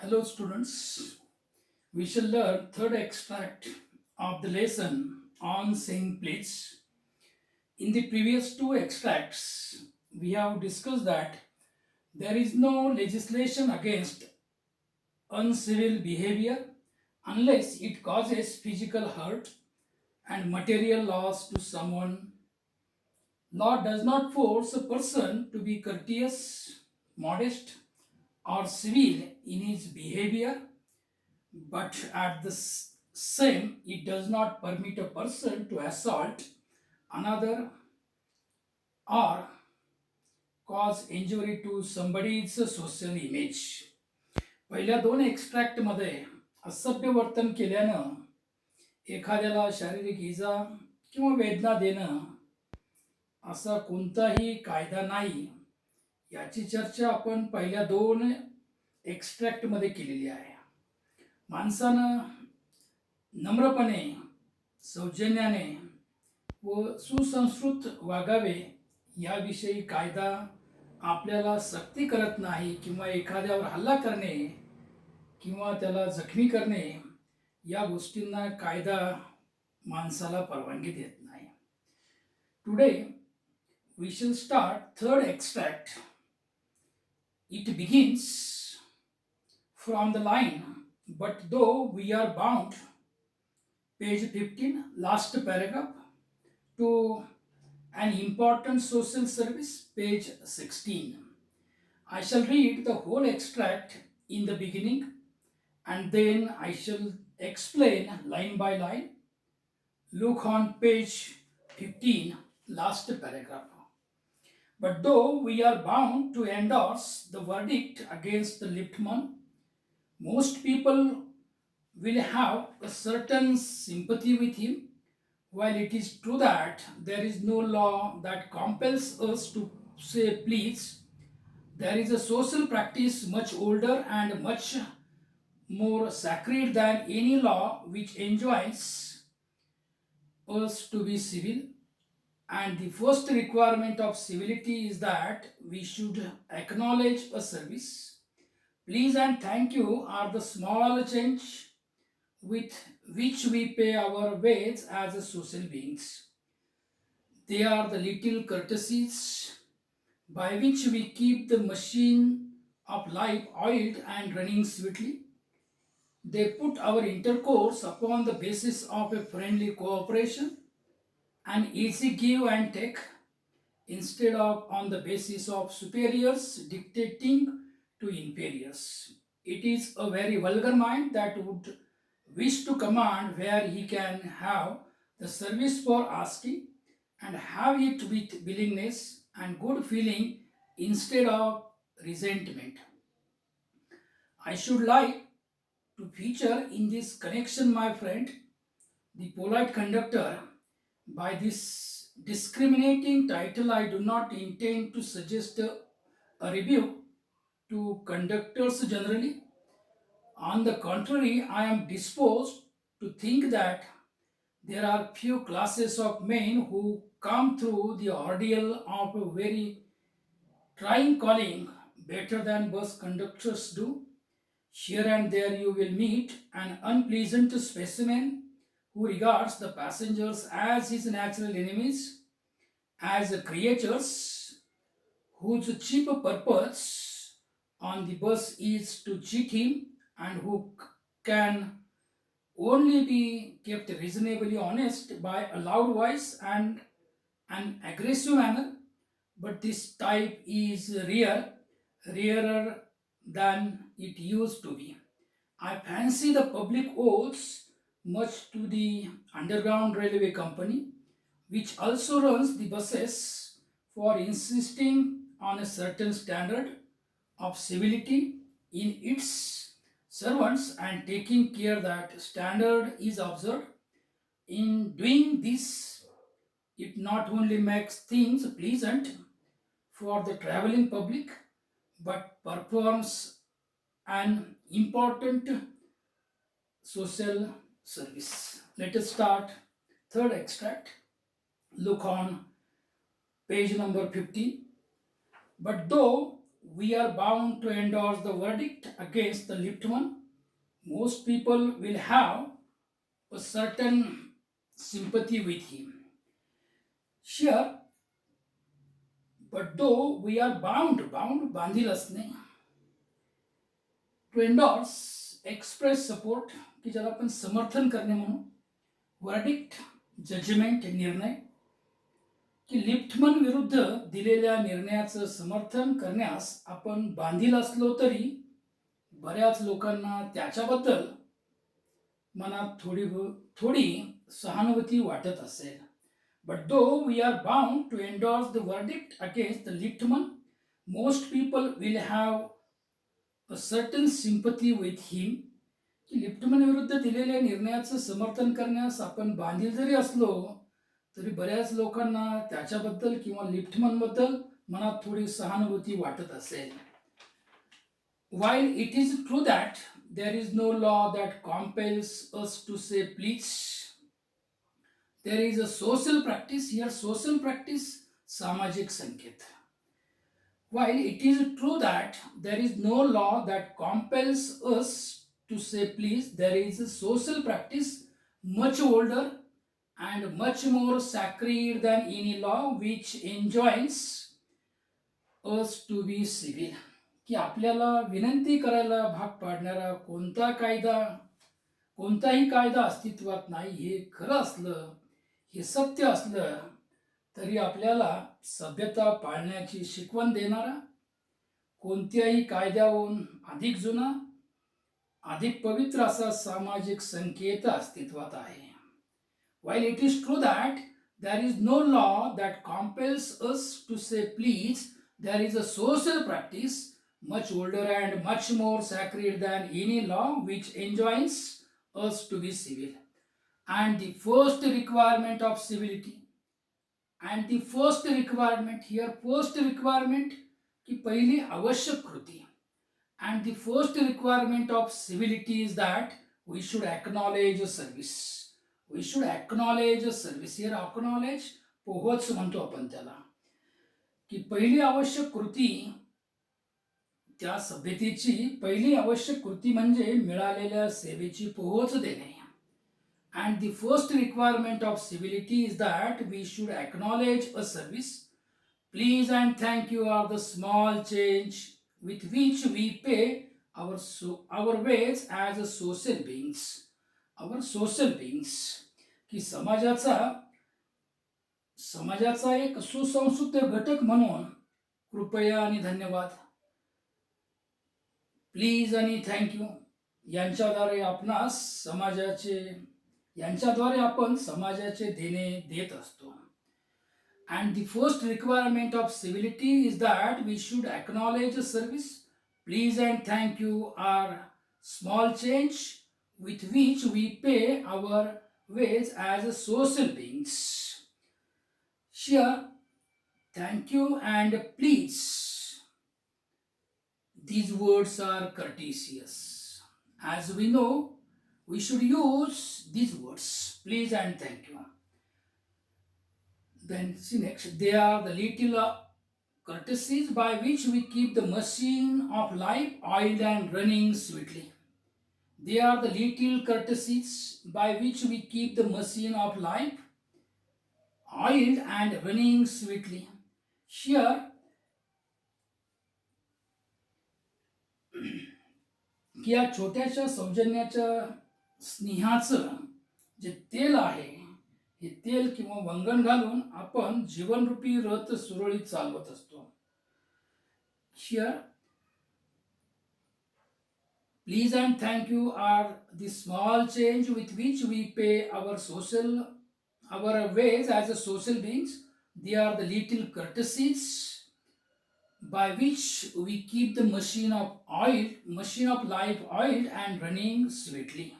Hello students, we shall learn third extract of the lesson on saying please. In the previous two extracts, we have discussed that there is no legislation against uncivil behavior unless it causes physical hurt and material loss to someone. Law does not force a person to be courteous, modest, or civil in his behavior, but at the same, it does not permit a person to assault another or cause injury to somebody's social image. पहिल्या दोन एक्स्ट्रॅक्टमध्ये असभ्य वर्तन केल्यानं एखाद्याला शारीरिक इजा किंवा वेदना देणं असा कोणताही कायदा नाही याची चर्चा आपण पहिल्या दोन एक्स्ट्रॅक्टमध्ये केलेली आहे. माणसानं नम्रपणे, सौजन्याने व सुसंस्कृत वागावे याविषयी कायदा आपल्याला सक्ती करत नाही किंवा एखाद्यावर हल्ला करणे किंवा त्याला जखमी करणे या गोष्टींना कायदा माणसाला परवानगी देत नाही. Today we shall start third extract. It begins from the line, but though we are bound, page 15, last paragraph, to an important social service, page 16. I shall read the whole extract in the beginning and then I shall explain line by line. Look on page 15, last paragraph. But though we are bound to endorse the verdict against the Lippmann, most people will have a certain sympathy with him. While it is true that there is no law that compels us to say please, there is a social practice much older and much more sacred than any law which enjoins us to be civil. And the first requirement of civility is that we should acknowledge a service. Please and thank you are the small change with which we pay our wage as social beings. They are the little courtesies by which we keep the machine of life oiled and running sweetly. They put our intercourse upon the basis of a friendly cooperation, an easy give and take, instead of on the basis of superiors dictating to inferiors. It is a very vulgar mind that would wish to command where he can have the service for asking and have it with willingness and good feeling instead of resentment. I should like to feature in this connection, my friend, the polite conductor. By this discriminating title, I do not intend to suggest a rebuke to conductors generally. On the contrary, I am disposed to think that there are few classes of men who come through the ordeal of a very trying calling better than bus conductors do. Here and there you will meet an unpleasant specimen who regards the passengers as his natural enemies, as creatures whose chief purpose on the bus is to cheat him and who can only be kept reasonably honest by a loud voice and an aggressive manner. But this type is rarer than it used to be. I fancy the public owes much to the Underground Railway Company, which also runs the buses, for insisting on a certain standard of civility in its servants and taking care that standard is observed. In doing this, it not only makes things pleasant for the traveling public but performs an important social service. Let us start third extract. Look on page number 50. But though we are bound to endorse the verdict against the liftman. Most people will have a certain sympathy with him. Sure, but though we are bound बांधील असणे, to endorse express support की ज्याला आपण समर्थन करणे म्हणू, verdict judgement निर्णय, की लिफ्टमन विरुद्ध दिलेल्या निर्णयाचं समर्थन करण्यास आपण बांधील असलो तरी बऱ्याच लोकांना त्याच्याबद्दल मनात थोडी सहानुभूती वाटत असेल. But though we are bound to endorse the verdict against the Lichtman, most people will have a certain sympathy with him. की लिफ्टमन विरुद्ध दिलेल्या निर्णयाचं समर्थन करण्यास आपण बांधील जरी असलो तरी बऱ्याच लोकांना त्याच्याबद्दल किंवा लिफ्टमनबद्दल मनात थोडी सहानुभूती वाटत असेल. While it is true that there is no law that compels us to say please, there is a social practice here. Social practice, सामाजिक संकेत. While it is true that there is no law that compels us to say please, there is a social practice much older and much more sacred than any law which enjoins us to be civil. की आपल्याला विनंती करायला भाग पाडणारा कोणताही कायदा अस्तित्वात नाही हे खरं असलं, हे सत्य असलं तरी आपल्याला सभ्यता पाळण्याची शिकवण देणारा कोणत्याही कायद्याहून अधिक जुना, अधिक पवित्र असा सामाजिक संकेत अस्तित्वात आहे. While it is true that there is no law that compels us to say please, there is a social practice much older and much more sacred than any law which enjoins us to be civil. And the first requirement of civility, and the first requirement here, first requirement की पहिली आवश्यक कृती, and the first requirement of civility is that we should acknowledge a service. We should acknowledge a service. Here acknowledge पोहोच म्हणतो आपण त्याला, की पहिली आवश्यक कृती, त्या सभ्यतेची पहिली आवश्यक कृती म्हणजे मिळालेल्या सेवेची पोहोच देणे. And the first requirement of civility is that we should acknowledge a service. Please and thank you are the small change with which we pay our ways as a social beings. Our social beings. की समाजाचा एक सुसंस्कृत घटक म्हणून कृपया आणि धन्यवाद, please आणि थँक्यू यांच्याद्वारे आपण समाजाचे देणे देत असतो. And the first requirement of civility is that we should acknowledge a service. Please and thank you are small change with which we pay our ways as social beings. Here, thank you and please, these words are courteous. As we know, we should use these words, please and thank you. Then see next, they are the little courtesies by which we keep the machine of life oiled and running sweetly. They are the little courtesies by which we keep the machine of life oiled and running sweetly. Here, की या छोट्याशा सौजन्याच्या स्नेहाचं जे तेल आहे, हे तेल किंवा वंगण घालून आपण जीवनरूपी रथ सुरळीत चालवत असतो. Here, please and thank you are the small change with which we pay our ways as a social beings. They are the little courtesies by which we keep the machine of life oiled and running sweetly.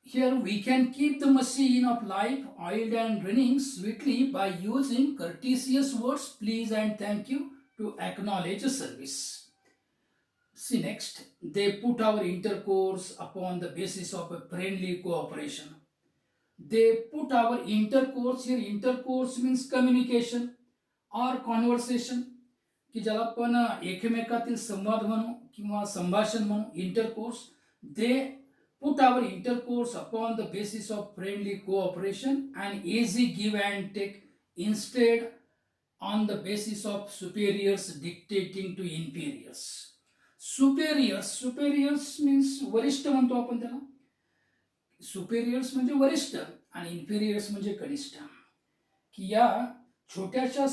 Here we can keep the machine of life oiled and running sweetly by using courteous words, please and thank you, to acknowledge a service. See next, they put our intercourse upon the basis of a friendly cooperation. They put our intercourse, here intercourse means communication or conversation. की ज्याला आपण एकमेकातील संवाद म्हणू किंवा संभाषण म्हणू, intercourse. They put our intercourse upon the basis of friendly cooperation and easy give and take instead on the basis of superiors dictating to inferiors. Superiors means वरिष्ठ म्हणतो आपण त्याला. सुपेरियर्स म्हणजे वरिष्ठ आणि इन्फिरियर्स म्हणजे कनिष्ठ. की या छोट्याशा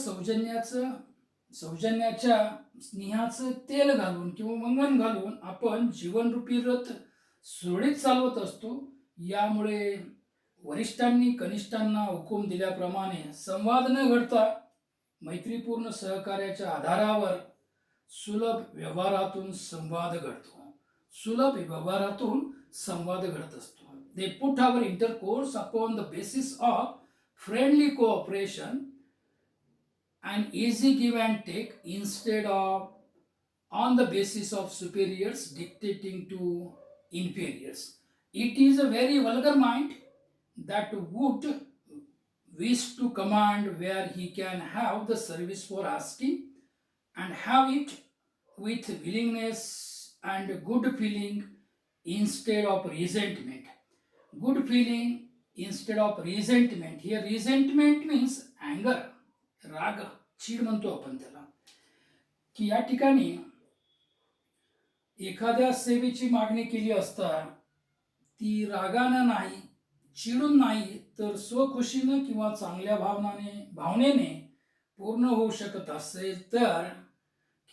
सौजन्याच्या स्नेहाचं तेल घालून किंवा मंगन घालून आपण जीवनरूपी रथ सुरळीत चालवत असतो. यामुळे वरिष्ठांनी कनिष्ठांना हुकूम दिल्याप्रमाणे संवाद न घडता मैत्रीपूर्ण सहकार्याच्या आधारावर सुलभ व्यवहारातून संवाद घडत असतो. They put our intercourse upon the basis of friendly cooperation and easy give and take instead of on the basis of superiors dictating to inferiors. It is a very vulgar mind that would wish to command where he can have the service for asking and have it with willingness and good feeling instead of resentment. Good feeling instead of resentment. Here resentment means anger, राग, चीड म्हणतो आपण त्याला. की या ठिकाणी एखाद्या सेवेची मागणी केली असता ती रागानं नाही, चिडून नाही, तर स्वखुशीनं किंवा चांगल्या भावनेने पूर्ण होऊ शकत असेल तर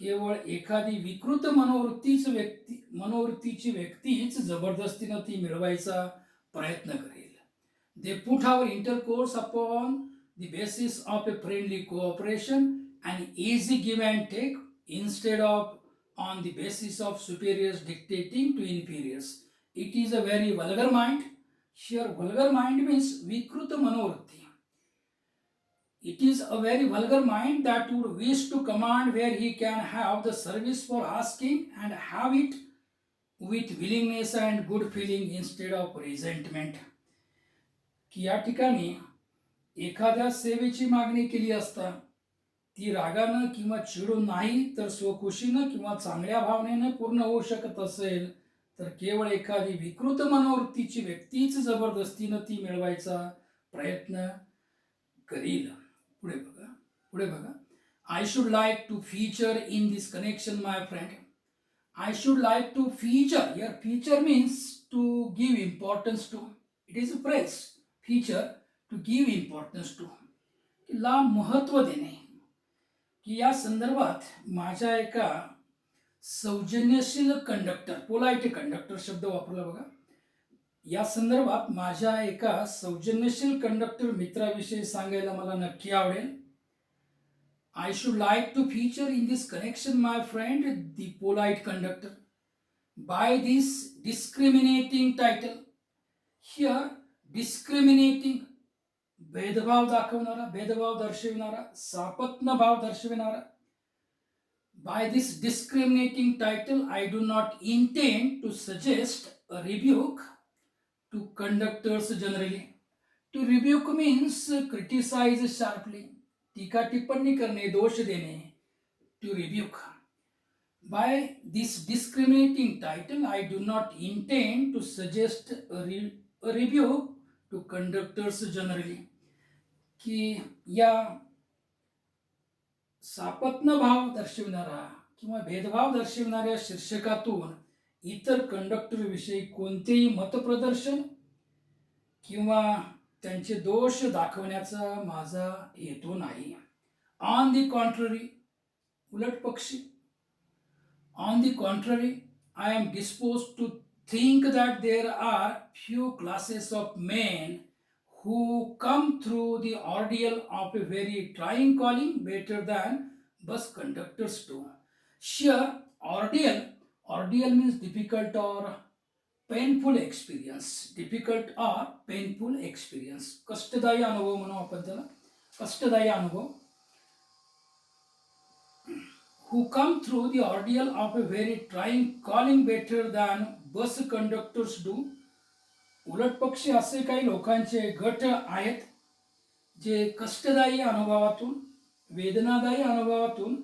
केवळ एखादी विकृत मनोवृत्तीची व्यक्तीच जबरदस्तीनं ती मिळवायचा प्रयत्न करेल. They put our intercourse upon the basis of a friendly cooperation and easy give and take instead of on the basis of superiors dictating to inferiors. It is a very vulgar mind. Here vulgar mind means vikruta manovritti. It is a very vulgar mind that would wish to command where he can have the service for asking and have it with willingness and good feeling instead of resentment. की या ठिकाणी एखाद्या सेवेची मागणी केली असता ती रागानं किंवा चिडून नाही, तर स्वखुशीनं किंवा चांगल्या भावनेनं पूर्ण होऊ शकत असेल तर केवळ एखादी विकृत मनोवृत्तीची व्यक्तीच जबरदस्तीनं ती मिळवायचा प्रयत्न करील. पुढे बघा. I should like to feature in this connection my friend. I should like to feature. Here feature means to give importance to. It is a phrase. Feature to give importance to, ला महत्त्व देणे. की या संदर्भात माझ्या एका सौजन्यशील conductor, polite conductor शब्द वापरला बघा. या संदर्भात माझ्या एका सौजन्यशील कंडक्टर मित्राविषयी सांगायला मला नक्की आवडेल. I should like to feature in this connection my friend the polite conductor by this discriminating title. Here discriminating भेदभाव दर्शविणारा, सापत्न भाव दर्शविणारा. By this discriminating title I do not intend to suggest a rebuke to conductors generally. To rebuke means criticize sharply, टीका टिप्पणी करणे, दोष देणे. To rebuke. By this discriminating title I do not intend to suggest a rebuke to conductors generally. की या सापत्न भाव दर्शविणारा किंवा भेदभाव दर्शविणाऱ्या शीर्षकातून इतर कंडक्टर विषयी कोणतेही मतप्रदर्शन किंवा त्यांचे दोष दाखवण्याचा माझा हेतू नाही. ऑन दी कॉन्ट्ररी, उलट पक्षी. On the contrary I am dispose to think that there are few classes of men who come through the ordeal of a very trying calling better than bus conductors do. Here, ordeal means difficult or painful experience. Difficult or painful experience. कष्टदायी अनुभव म्हणू आपण त्याला. कष्टदायी अनुभव. Who come through the ordeal of a very trying calling better than bus conductors do. उलट पक्षी असे काही लोकांचे गट आहेत जे कष्टदायी अनुभवातून, वेदनादायी अनुभवातून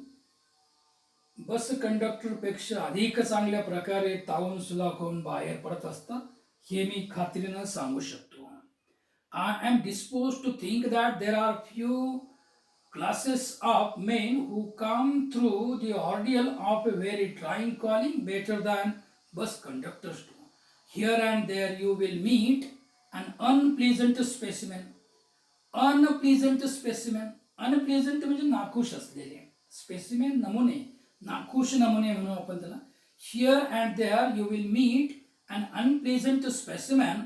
बस कंडक्टरपेक्षा अधिक चांगल्या प्रकारे तावून सुलाखून बाहेर पडत असतात हे मी खात्रीनं सांगू शकतो. I am dispose to think that there are few classes of men who come through the ordeal of a very trying calling better than bus conductors do. Here and there you will meet an unpleasant specimen. Unpleasant specimen. Unpleasant म्हणजे नाखुश असलेले. Specimen नमुने. नाखुश नमुने म्हणू आपण त्याला. Here and there you will meet an unpleasant specimen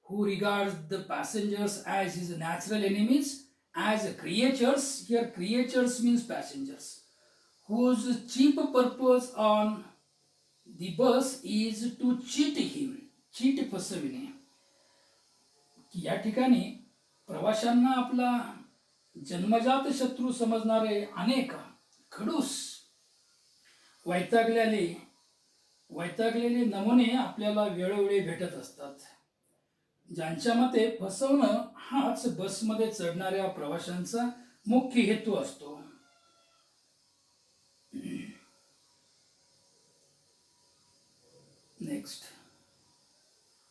who regards the passengers as his natural enemies, as creatures. Here creatures means passengers, whose chief purpose on the bus is to cheat him. Cheat फसविणे. या ठिकाणी प्रवाशांना आपला जन्मजात शत्रू समजणारे अनेक खडूस वैतागलेले नमुने आपल्याला वेळोवेळी भेटत असतात, ज्यांच्या मते फसवणं हाच बसमध्ये चढणाऱ्या प्रवाशांचा मुख्य हेतू असतो. Next.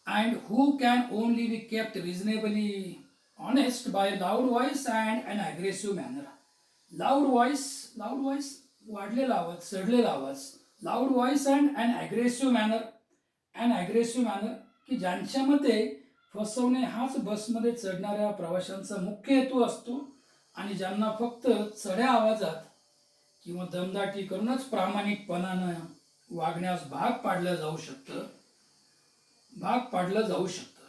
And who can only be kept reasonably honest by loud voice and an aggressive manner. Loud voice वाढलेला आवाज, चढलेला आवाज. Loud voice and an aggressive manner की ज्यांच्या मते फसवणे हाच बसमध्ये चढणाऱ्या प्रवाशांचा मुख्य हेतू असतो आणि ज्यांना फक्त चढ्या आवाजात किंवा दमदाटी करूनच प्रामाणिकपणानं वागण्यास भाग पाडलं जाऊ शकतं.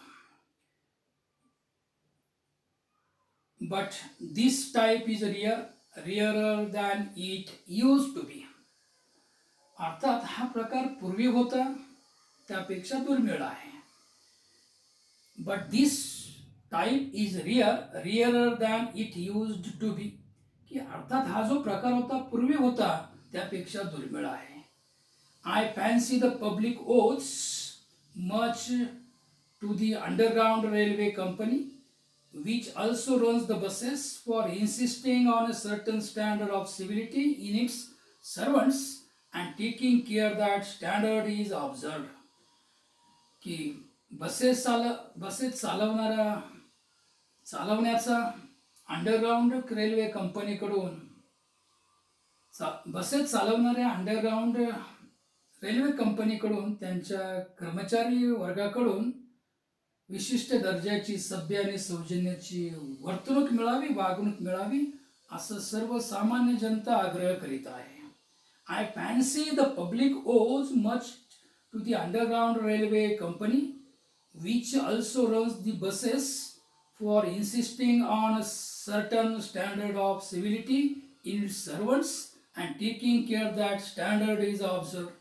But this type is rarer than it use to be. अर्थात हा प्रकार पूर्वी होता त्यापेक्षा दुर्मिळ आहे. But this type is rarer than it used to be. की अर्थात हा जो प्रकार होता पूर्वी होता त्यापेक्षा दुर्मिळ आहे. I fancy the public owes much to the underground railway company, which also runs the buses, for insisting on a certain standard of civility in its servants and taking care that standard is observed. की buses चालवण्याचा underground railway कंपनीकडून buses चालवणाऱ्या underground railway कंपनीकडून त्यांच्या कर्मचारी वर्गाकडून विशिष्ट दर्जाची सभ्य आणि सौजन्याची वर्तणूक मिळावी, वागणूक मिळावी असं सर्वसामान्य जनता आग्रह करीत आहे. I fancy the public owes much to the underground railway company, which also runs the buses, for insisting on a certain standard of civility in its servants and taking care that standard is observed.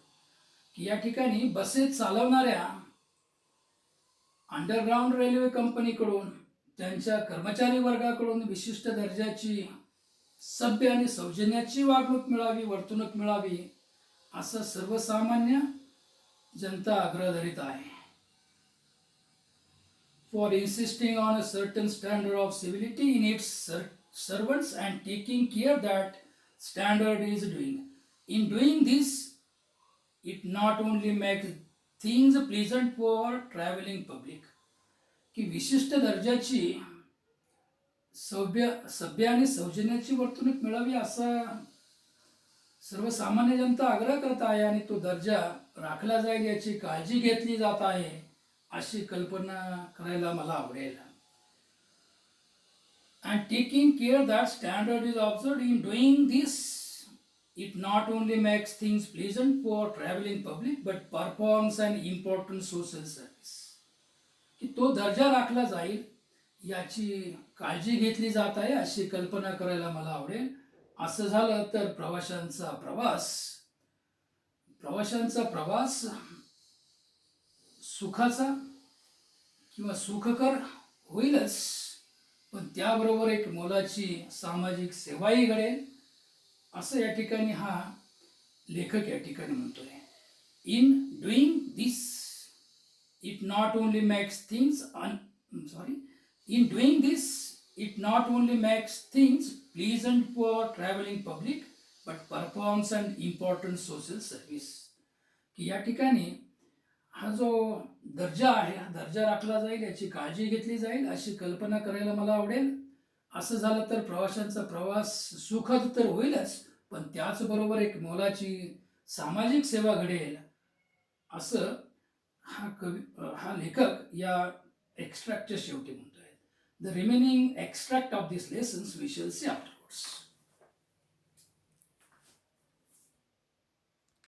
या ठिकाणी buses चालवणाऱ्या underground railway कंपनीकडून त्यांच्या कर्मचारी वर्गाकडून विशिष्ट दर्जाची सभ्य आणि सौजन्याची वागणूक मिळावी, वर्तणूक मिळावी असं सर्वसामान्य जनता आग्रह धरीत आहे. For insisting on a certain standard of civility in its servants and taking care that standard is doing. In doing this, it not only makes things pleasant for traveling public. की विशिष्ट दर्जाची सभ्य आणि सौजन्याची वर्तणूक मिळावी असा सर्वसामान्य जनता आग्रह करत आहे आणि तो दर्जा राखला जाईल याची काळजी घेतली जात आहे अशी कल्पना करायला मला आवडेल. And taking care that standard is observed. In doing this, it not only makes things pleasant for traveling public but performs an important social service. की तो दर्जा राखला जाईल याची काळजी घेतली जात आहे अशी कल्पना करायला मला आवडेल. असं झालं तर प्रवाशांचा प्रवास सुखाचा किंवा सुखकर होईलच, पण त्याबरोबर एक मोलाची सामाजिक सेवाही घडेल असं या ठिकाणी हा लेखक या ठिकाणी म्हणतोय. In doing this it not only makes things pleasant for traveling public but performs an important social service. की या ठिकाणी हा जो दर्जा आहे हा दर्जा राखला जाईल, याची काळजी घेतली जाईल अशी कल्पना करायला मला आवडेल. असं झालं तर प्रवाशांचा प्रवास सुखद तर होईलच, पण त्याचबरोबर एक मोलाची सामाजिक सेवा घडेल असं हा लेखक या एक्स्ट्रॅक्टच्या शेवटी म्हणतोय. The remaining extract of this lessons we shall see afterwards.